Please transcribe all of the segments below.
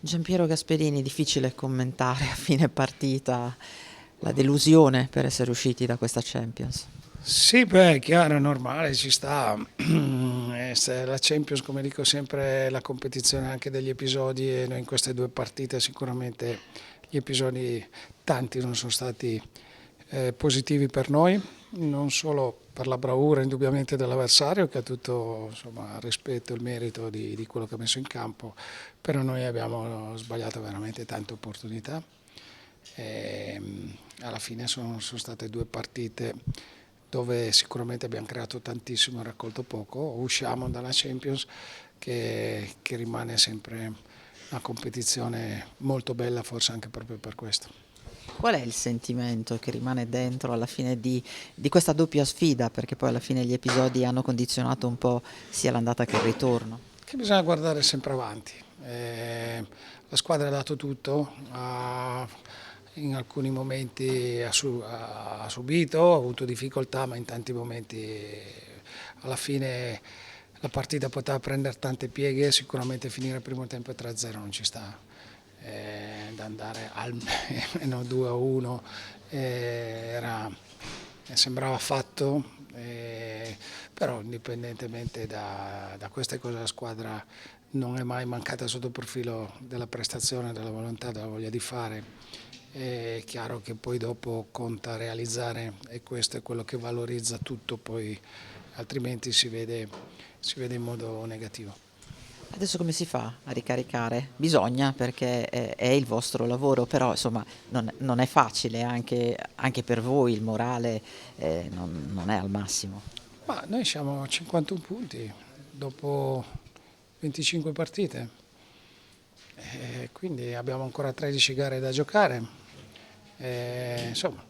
Giampiero Gasperini, difficile commentare a fine partita la delusione per essere usciti da questa Champions. Sì, beh, è chiaro, è normale, ci sta. La Champions, come dico sempre, è la competizione anche degli episodi e noi in queste due partite sicuramente gli episodi tanti non sono stati positivi per noi, non solo per la bravura indubbiamente dell'avversario che ha tutto insomma, il rispetto e il merito di quello che ha messo in campo, però noi abbiamo sbagliato veramente tante opportunità. E, alla fine sono state due partite dove sicuramente abbiamo creato tantissimo e raccolto poco. Usciamo dalla Champions che rimane sempre una competizione molto bella, forse anche proprio per questo. Qual è il sentimento che rimane dentro alla fine di questa doppia sfida? Perché poi alla fine gli episodi hanno condizionato un po' sia l'andata che il ritorno. Che bisogna guardare sempre avanti. La squadra ha dato tutto, in alcuni momenti ha subito, ha avuto difficoltà, ma in tanti momenti alla fine la partita poteva prendere tante pieghe, sicuramente finire il primo tempo 3-0 non ci sta. Da andare almeno 2-1 sembrava fatto, però indipendentemente da queste cose la squadra non è mai mancata sotto il profilo della prestazione, della volontà, della voglia di fare. È chiaro che poi dopo conta realizzare e questo è quello che valorizza tutto, poi altrimenti si vede in modo negativo. Adesso come si fa a ricaricare? Bisogna perché è il vostro lavoro, però insomma non è facile, anche per voi il morale non è al massimo. Ma noi siamo a 51 punti dopo 25 partite, quindi abbiamo ancora 13 gare da giocare, insomma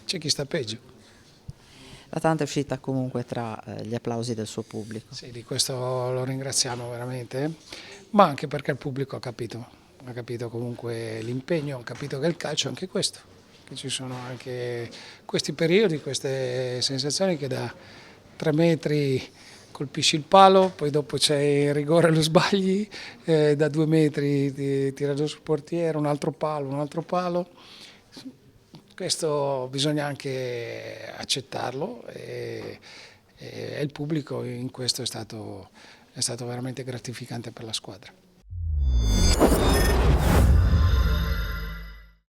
c'è chi sta peggio. L'Atalanta è uscita comunque tra gli applausi del suo pubblico. Sì, di questo lo ringraziamo veramente, ma anche perché il pubblico ha capito comunque l'impegno, ha capito che il calcio è anche questo, che ci sono anche questi periodi, queste sensazioni che da 3 metri colpisci il palo, poi dopo c'è il rigore e lo sbagli, da 2 metri ti tira giù sul portiere, un altro palo. Questo bisogna anche accettarlo e il pubblico in questo è stato veramente gratificante per la squadra.